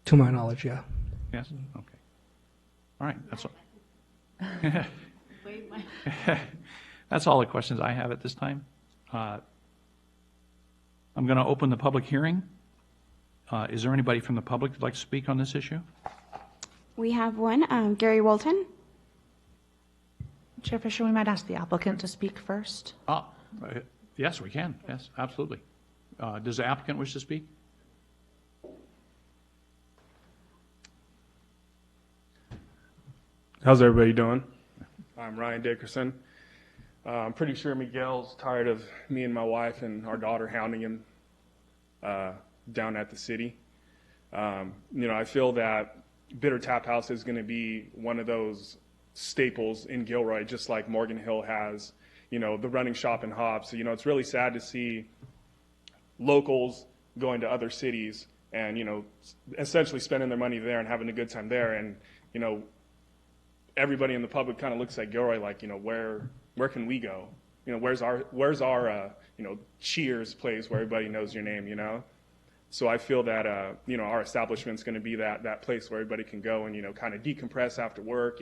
To my knowledge, yeah. Yes? Okay. All right, that's all. That's all the questions I have at this time. I'm going to open the public hearing. Is there anybody from the public who'd like to speak on this issue? We have one, Gary Walton. Chair Fisher, we might ask the applicant to speak first. Yes, we can. Yes, absolutely. Does the applicant wish to speak? How's everybody doing? I'm Ryan Dickerson. I'm pretty sure Miguel's tired of me and my wife and our daughter hounding him down at the city. I feel that Bitter Tap House is going to be one of those staples in Gilroy, just like Morgan Hill has, the running shop and hops. So, it's really sad to see locals going to other cities and, essentially spending their money there and having a good time there. And, everybody in the public kind of looks at Gilroy like, where can we go? Where's our Cheers place where everybody knows your name, So I feel that, our establishment's going to be that place where everybody can go and, kind of decompress after work.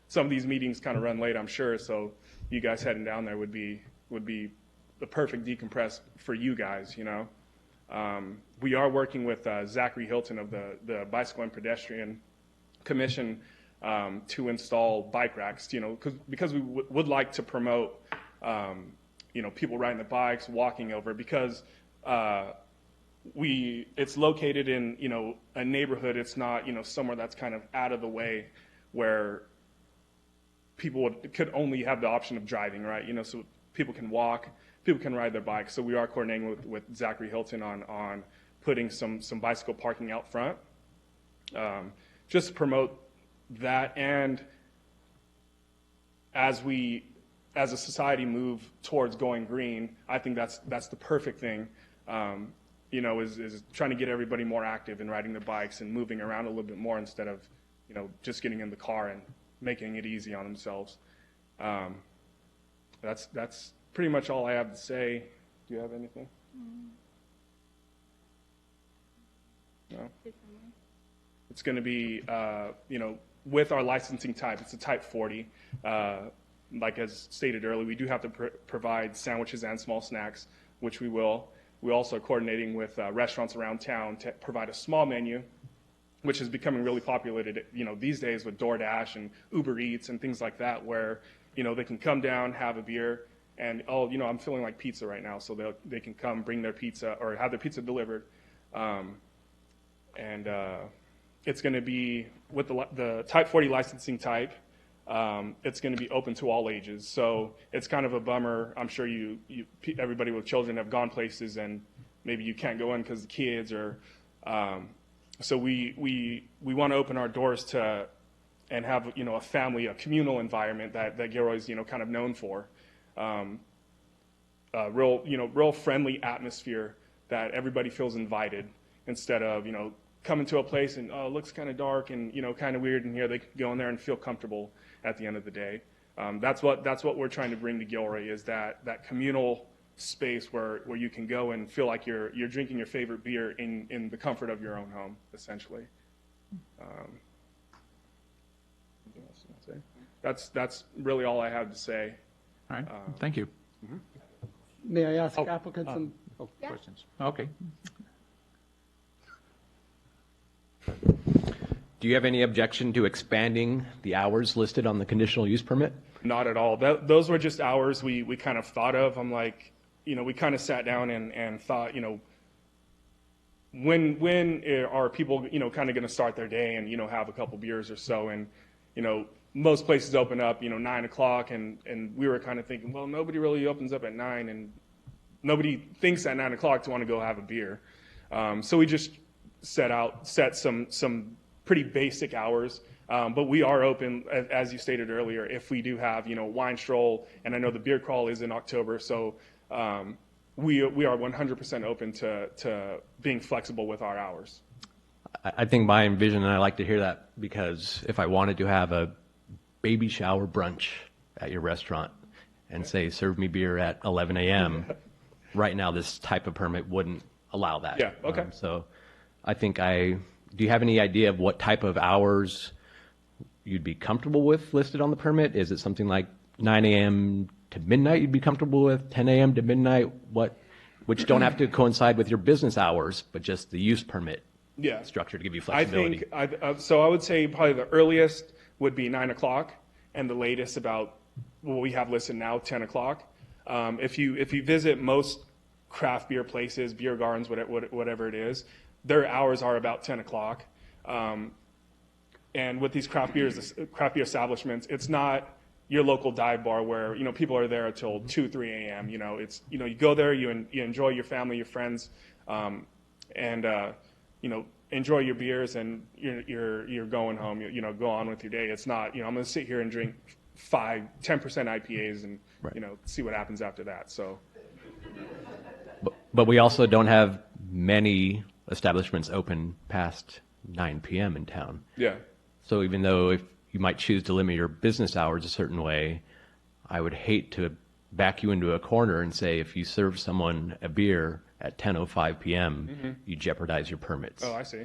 Some of these meetings kind of run late, I'm sure. So you guys heading down there would be the perfect decompress for you guys, We are working with Zachary Hilton of the Bicycle and Pedestrian Commission to install bike racks, because we would like to promote, people riding the bikes, walking over, because it's located in, a neighborhood. It's not, somewhere that's kind of out of the way where people could only have the option of driving, right? So people can walk, people can ride their bikes. So we are coordinating with Zachary Hilton on putting some bicycle parking out front, just to promote that. And as a society move towards going green, I think that's the perfect thing, is trying to get everybody more active in riding their bikes and moving around a little bit more instead of, just getting in the car and making it easy on themselves. That's pretty much all I have to say. Do you have anything? No? It's going to be, with our licensing type, it's a type 40. Like as stated earlier, we do have to provide sandwiches and small snacks, which we will. We also are coordinating with restaurants around town to provide a small menu, which is becoming really populated, these days with DoorDash and Uber Eats and things like that, where, they can come down, have a beer, and, I'm feeling like pizza right now, so they can come bring their pizza or have their pizza delivered. It's going to be with the Type 40 licensing type. It's going to be open to all ages. So it's kind of a bummer. I'm sure everybody with children have gone places and maybe you can't go in because the kids are. So we want to open our doors to and have a family, a communal environment that Gilroy's kind of known for. Real friendly atmosphere that everybody feels invited instead of coming to a place and it looks kind of dark and kind of weird in here. They can go in there and feel comfortable at the end of the day. That's what we're trying to bring to Gilroy, is that communal space where you can go and feel like you're drinking your favorite beer in the comfort of your own home, essentially. That's really all I have to say. All right. Thank you. May I ask applicants and questions? Okay. Do you have any objection to expanding the hours listed on the conditional use permit? Not at all. Those were just hours we kind of thought of. I'm like, we kind of sat down and thought, when are people, kind of going to start their day and, have a couple beers or so. And, most places open up, 9 o'clock. And we were kind of thinking, well, nobody really opens up at 9 and nobody thinks at 9 o'clock to want to go have a beer. So we just set some pretty basic hours, but we are open, as you stated earlier, if we do have, wine stroll, and I know the beer crawl is in October, so we are 100% open to being flexible with our hours. I think my envision, and I like to hear that, because if I wanted to have a baby shower brunch at your restaurant and say, serve me beer at 11 a.m., right now this type of permit wouldn't allow that. Yeah, okay. So I think I do you have any idea of what type of hours you'd be comfortable with listed on the permit? Is it something like 9 a.m. to midnight you'd be comfortable with, 10 a.m. to midnight, which don't have to coincide with your business hours, but just the use permit Yeah. structure to give you I flexibility? think, so I would say probably the earliest would be 9 o'clock, and the latest about what we have listed now, 10 o'clock. If you visit most craft beer places, beer gardens, whatever it is, their hours are about 10 o'clock. And with these craft beer establishments, it's not your local dive bar where, people are there until 2, 3 a.m. It's, you go there, you enjoy your family, your friends, and enjoy your beers, and you're going home, go on with your day. It's not, I'm going to sit here and drink 10% IPAs and, Right. see what happens after that. So, But we also don't have many establishments open past 9 p.m. in town. yeah. So even though if you might choose to limit your business hours a certain way, I would hate to back you into a corner and say if you serve someone a beer at 10:05 p.m., you jeopardize your permits. Oh, I see.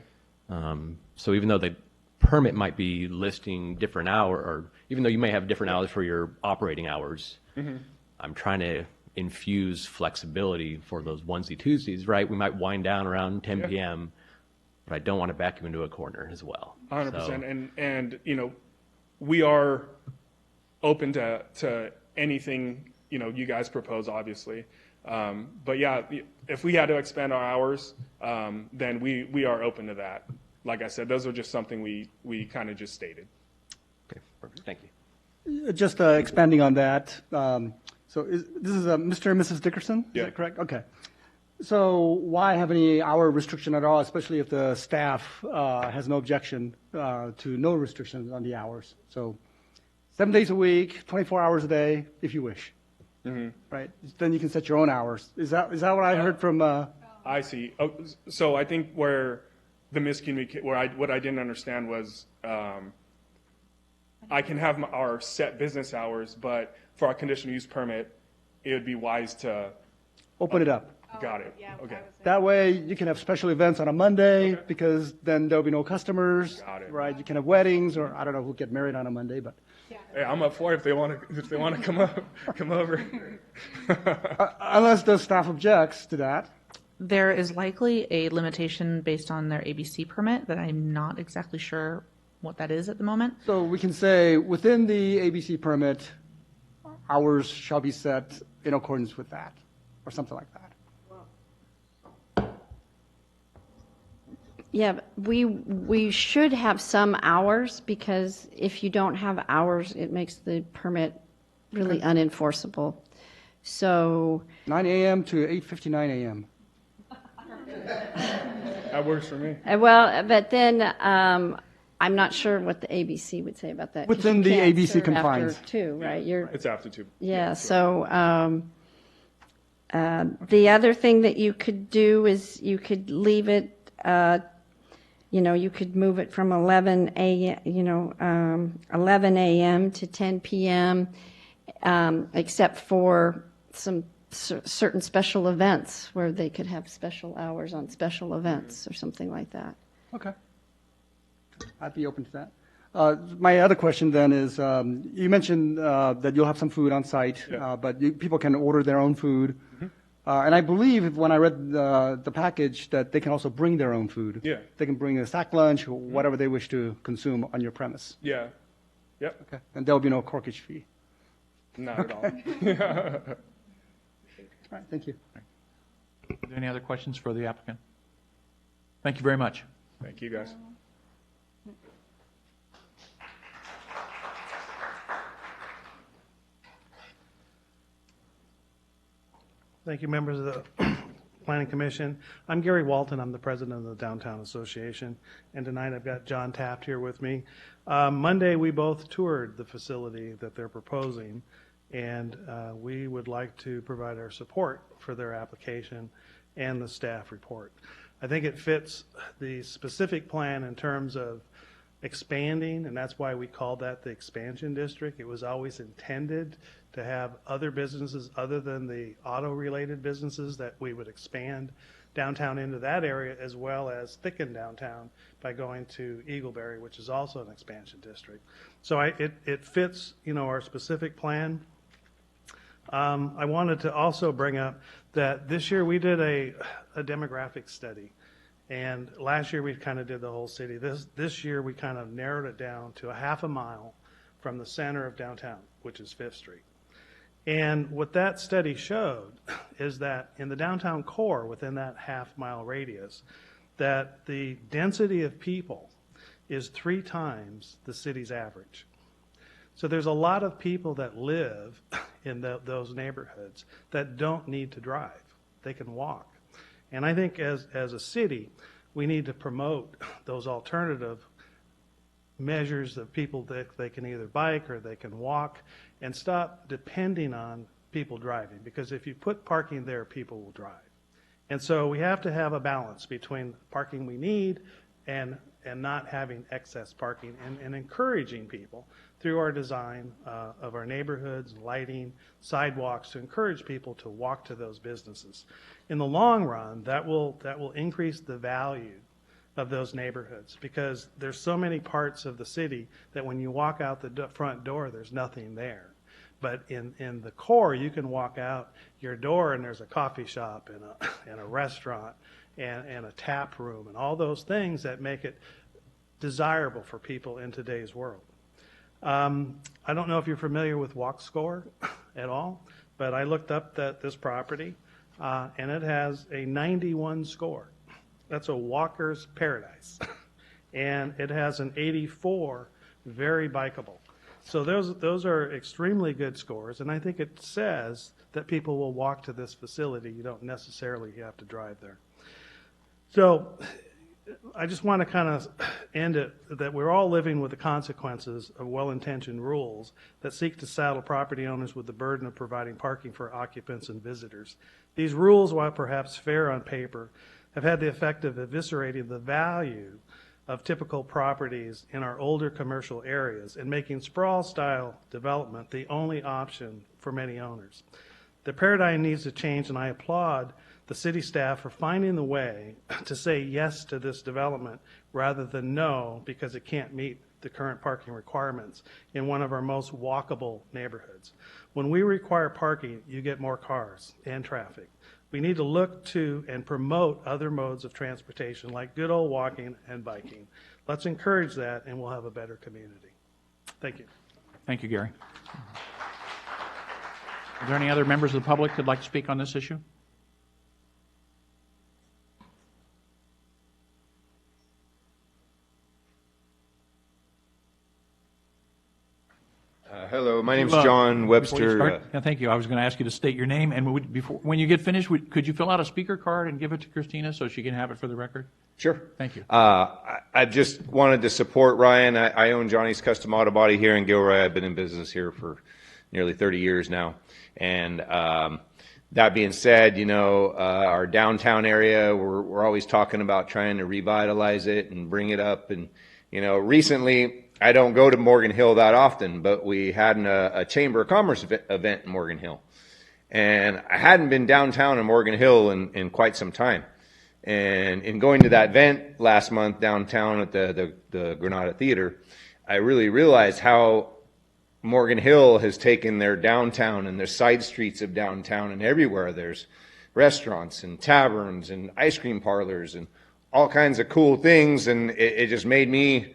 So even though the permit might be listing different hour, or even though you may have different hours for your operating hours, I'm trying to infuse flexibility for those onesie Tuesdays, right? We might wind down around 10 p.m., but I don't want to back you into a corner as well. 100%. And we are open to anything, you guys propose, obviously. But yeah, if we had to expand our hours, then we are open to that. Like I said, those are just something we kind of just stated. Okay, perfect. Thank you. Just expanding on that, this is Mr. and Mrs. Dickerson, is Yeah. that correct? Okay. So why have any hour restriction at all, especially if the staff has no objection to no restrictions on the hours? So 7 days a week, 24 hours a day, if you wish. Right? Then you can set your own hours. Is that what I heard from? I see. Oh, so I think where the what I didn't understand was I can have our set business hours, but for our conditional use permit, it would be wise to Open it up. got it. Okay. That way you can have special events on a Monday because then there'll be no customers. Got it. Right? You can have weddings, or I don't know who get married on a Monday, but Hey, I'm up for it if they want to come over. unless the staff objects to that. There is likely a limitation based on their ABC permit that I'm not exactly sure what that is at the moment. So we can say within the ABC permit, hours shall be set in accordance with that, or something like that. Yeah, but we should have some hours, because if you don't have hours, it makes the permit really unenforceable. So, 9 a.m. to 8:59 a.m. That works for me. well, but then I'm not sure what the ABC would say about that. 'cause Within you the can't ABC serve after confines. 2, right? It's after 2. Yeah, so the other thing that you could do is you could leave it, you could move it from 11 a.m. to 10 p.m., except for some certain special events where they could have special hours on special events or something like that. Okay. I'd be open to that. My other question then is, you mentioned that you'll have some food on site, Yeah. but people can order their own food. And I believe when I read the package that they can also bring their own food. Yeah. They can bring a sack lunch or whatever they wish to consume on your premise. Yeah. Yep. Okay. And there'll be no corkage fee. Not at all. All right, thank you. Are there any other questions for the applicant? Thank you very much. Thank you, guys. Thank you, members of the Planning Commission. I'm Gary Walton. I'm the president of the Downtown Association. And tonight I've got John Taft here with me. Monday, we both toured the facility that they're proposing, and we would like to provide our support for their application and the staff report. I think it fits the specific plan in terms of expanding, and that's why we called that the expansion district. It was always intended to have other businesses other than the auto-related businesses that we would expand downtown into that area, as well as thicken downtown by going to Eagleberry, which is also an expansion district. So it fits, our specific plan. I wanted to also bring up that this year we did a demographic study, and last year we kind of did the whole city. This year we kind of narrowed it down to a half a mile from the center of downtown, which is 5th Street. And what that study showed is that in the downtown core, within that half-mile radius, that the density of people is 3 times the city's average. So there's a lot of people that live in those neighborhoods that don't need to drive. They can walk. And I think as a city, we need to promote those alternative measures of people that they can either bike or they can walk, and stop depending on people driving. Because if you put parking there, people will drive. And so we have to have a balance between parking we need and not having excess parking, and encouraging people through our design of our neighborhoods, lighting, sidewalks, to encourage people to walk to those businesses. In the long run, that will increase the value of those neighborhoods, because there's so many parts of the city that when you walk out the front door, there's nothing there. But in the core, you can walk out your door and there's a coffee shop and a restaurant and a tap room and all those things that make it desirable for people in today's world. I don't know if you're familiar with Walk Score at all, but I looked up this property and it has a 91 score. That's a walker's paradise. And it has an 84 very bikeable. So those are extremely good scores, and I think it says that people will walk to this facility. You don't necessarily have to drive there. So I just want to kind of end it that we're all living with the consequences of well-intentioned rules that seek to saddle property owners with the burden of providing parking for occupants and visitors. These rules, while perhaps fair on paper, have had the effect of eviscerating the value of typical properties in our older commercial areas and making sprawl-style development the only option for many owners. The paradigm needs to change, and I applaud the city staff for finding the way to say yes to this development rather than no, because it can't meet the current parking requirements in one of our most walkable neighborhoods. When we require parking, you get more cars and traffic. We need to look to and promote other modes of transportation like good old walking and biking. Let's encourage that, and we'll have a better community. Thank you. Thank you, Gary. Are there any other members of the public who'd like to speak on this issue? Hello, my name's John Webster. Thank you. I was going to ask you to state your name, and when you get finished, could you fill out a speaker card and give it to Christina so she can have it for the record? Sure. Thank you. I just wanted to support Ryan. I own Johnny's Custom Auto Body here in Gilroy. I've been in business here for nearly 30 years now. And that being said, our downtown area, we're always talking about trying to revitalize it and bring it up. And, recently, I don't go to Morgan Hill that often, but we had a Chamber of Commerce event in Morgan Hill. And I hadn't been downtown in Morgan Hill in quite some time. And in going to that event last month downtown at the Granada Theater, I really realized how Morgan Hill has taken their downtown and their side streets of downtown, and everywhere there's restaurants and taverns and ice cream parlors and all kinds of cool things. And it just made me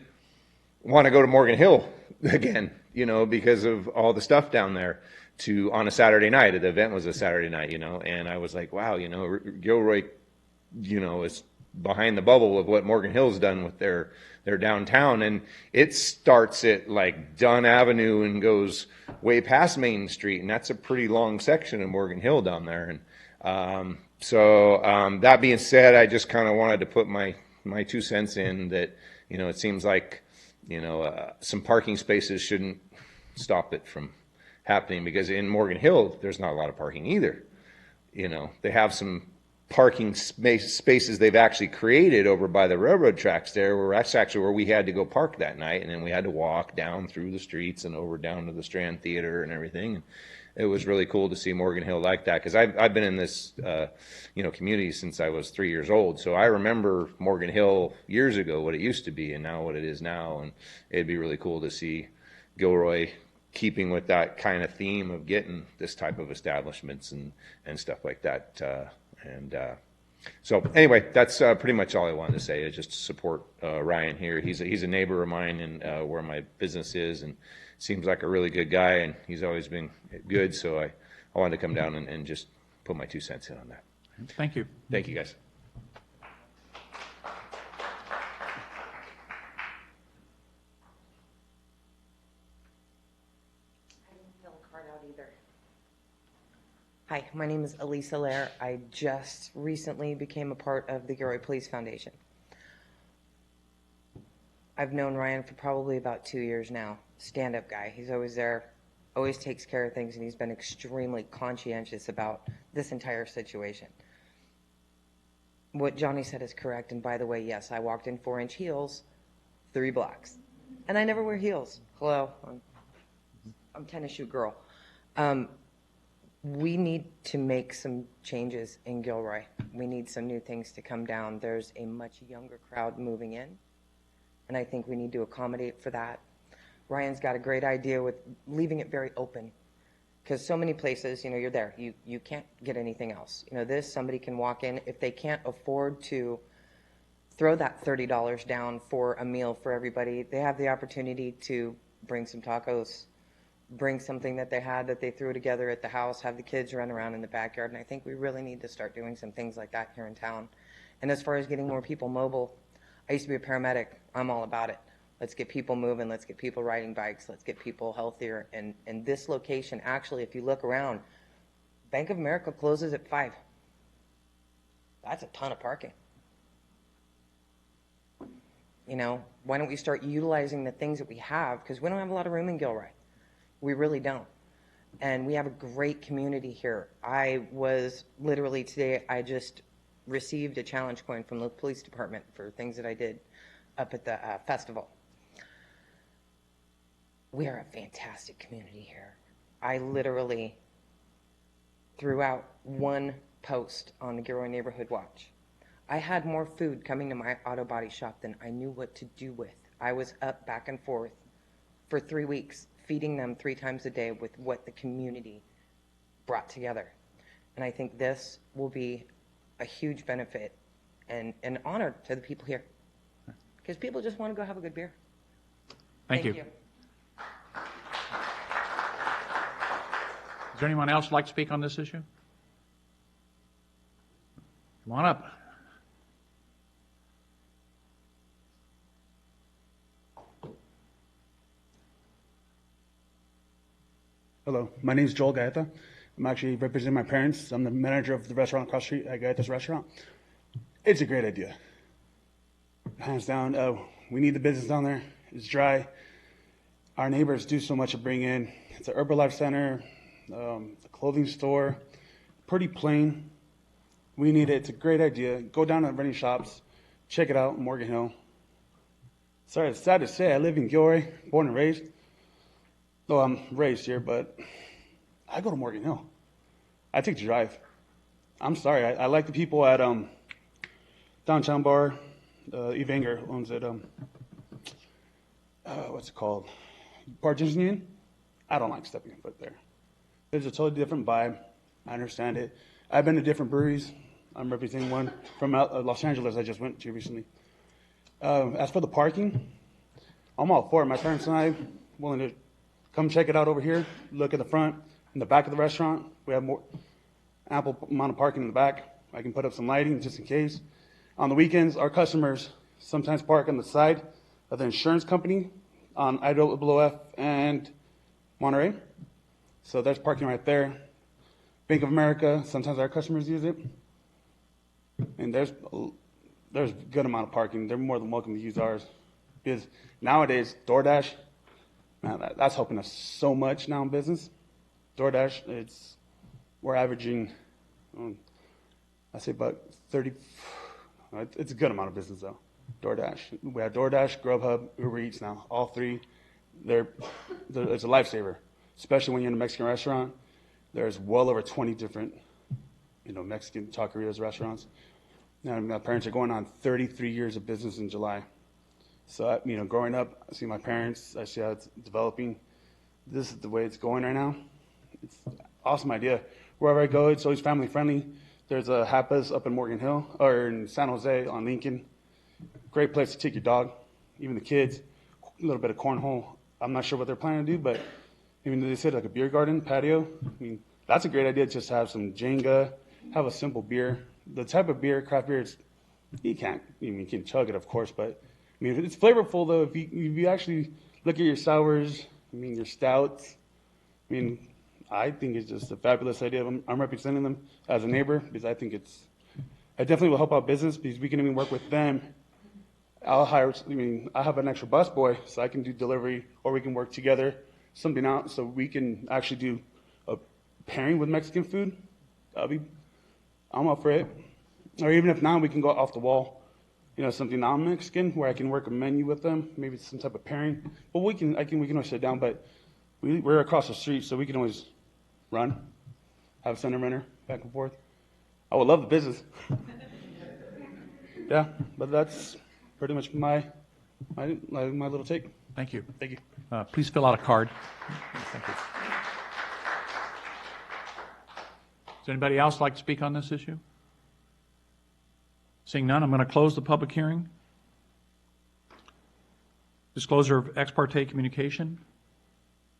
want to go to Morgan Hill again, because of all the stuff down there on a Saturday night. The event was a Saturday night, and I was like, wow, Gilroy, is behind the bubble of what Morgan Hill's done with their downtown. And it starts at like Dunn Avenue and goes way past Main Street. And that's a pretty long section of Morgan Hill down there. And so that being said, I just kind of wanted to put my 2 cents in that, it seems like, some parking spaces shouldn't stop it from happening, because in Morgan Hill, there's not a lot of parking either. They have some parking spaces they've actually created over by the railroad tracks there, where that's actually where we had to go park that night, and then we had to walk down through the streets and over down to the Strand Theater and everything. it was really cool to see Morgan Hill like that, because I've been in this community since I was 3 years old, so I remember Morgan Hill years ago, what it used to be, and now what it is now, and it'd be really cool to see Gilroy keeping with that kind of theme of getting this type of establishments and stuff like that. So anyway, that's pretty much all I wanted to say, is just to support Ryan here. He's a neighbor of mine, and where my business is, and seems like a really good guy, and he's always been good, so I wanted to come down and just put my 2 cents in on that. Thank you. Thank you, guys. Hi, my name is Elisa Lair. I just recently became a part of the Gilroy Police Foundation. I've known Ryan for probably about 2 years now. Stand-up guy. He's always there, always takes care of things, and he's been extremely conscientious about this entire situation. What Johnny said is correct, and by the way, yes, I walked in 4-inch heels 3 blocks. And I never wear heels. Hello, I'm a tennis shoe girl. We need to make some changes in Gilroy. We need some new things to come down. There's a much younger crowd moving in, and I think we need to accommodate for that. Ryan's got a great idea with leaving it very open, because so many places, you're there. You can't get anything else. Somebody can walk in. If they can't afford to throw that $30 down for a meal for everybody, they have the opportunity to bring some tacos, bring something that they had that they threw together at the house, have the kids run around in the backyard, and I think we really need to start doing some things like that here in town. And as far as getting more people mobile, I used to be a paramedic. I'm all about it. Let's get people moving. Let's get people riding bikes. Let's get people healthier. And this location, actually, if you look around, Bank of America closes at 5. That's a ton of parking. Why don't we start utilizing the things that we have? Because we don't have a lot of room in Gilroy. We really don't. And we have a great community here. I was literally today, I just received a challenge coin from the police department for things that I did up at the festival. We are a fantastic community here. I literally threw out one post on the Gilroy Neighborhood Watch. I had more food coming to my auto body shop than I knew what to do with. I was up back and forth for 3 weeks, feeding them 3 times a day with what the community brought together. And I think this will be a huge benefit and an honor to the people here, because people just want to go have a good beer. Thank you. Is there anyone else who'd like to speak on this issue? Come on up. Hello, my name is Joel Gotha. I'm actually representing my parents. I'm the manager of the restaurant across the street at Gotha's restaurant. It's a great idea. Hands down, we need the business down there. It's dry. Our neighbors do so much to bring in. It's a Herbalife Center, a clothing store, pretty plain. We need it. It's a great idea. Go down to renting shops, check it out in Morgan Hill. Sorry, it's sad to say, I live in Gilroy, born and raised. Though I'm raised here, but I go to Morgan Hill. I take the drive. I'm sorry. I like the people at Downtown Bar. Evanger owns it. What's it called? Bartenders Union. I don't like stepping foot there. There's a totally different vibe. I understand it. I've been to different breweries. I'm representing one from Los Angeles I just went to recently. As for the parking, I'm all for it. My parents and I willing to come check it out over here. Look at the front and the back of the restaurant. We have more ample amount of parking in the back. I can put up some lighting just in case. On the weekends, our customers sometimes park on the side of the insurance company on IOF and Monterey. So there's parking right there. Bank of America, sometimes our customers use it. And there's a good amount of parking. They're more than welcome to use ours. Because nowadays, DoorDash, man, that's helping us so much now in business. DoorDash, we're averaging, I say about 30, it's a good amount of business though. DoorDash. We have DoorDash, Grubhub, Uber Eats now. All three, it's a lifesaver, especially when you're in a Mexican restaurant. there's well over 20 different, Mexican taquerias restaurants. Now, my parents are going on 33 years of business in July. So, growing up, I see my parents, I see how it's developing. This is the way it's going right now. It's an awesome idea. Wherever I go, it's always family friendly. There's a Hapas up in Morgan Hill, or in San Jose on Lincoln. Great place to take your dog, even the kids. A little bit of cornhole. I'm not sure what they're planning to do, but they said like a beer garden, patio. That's a great idea, just to have some Jenga, have a simple beer. The type of beer, craft beer, you can chug it, of course, but it's flavorful though. If you actually look at your sours, your stouts, I think it's just a fabulous idea. I'm representing them as a neighbor because I think I definitely will help out business because we can even work with them. I have an extra bus boy, so I can do delivery, or we can work together, something out, so we can actually do a pairing with Mexican food. I'm up for it. Or even if not, we can go off the wall, something non-Mexican where I can work a menu with them, maybe some type of pairing. But we can always sit down. But we're across the street, so we can always run, have a center runner back and forth. I would love the business. Yeah, but that's pretty much my little take. Thank you. Thank you. Please fill out a card. Thank you. Does anybody else like to speak on this issue? Seeing none, I'm going to close the public hearing. Disclosure of ex parte communication.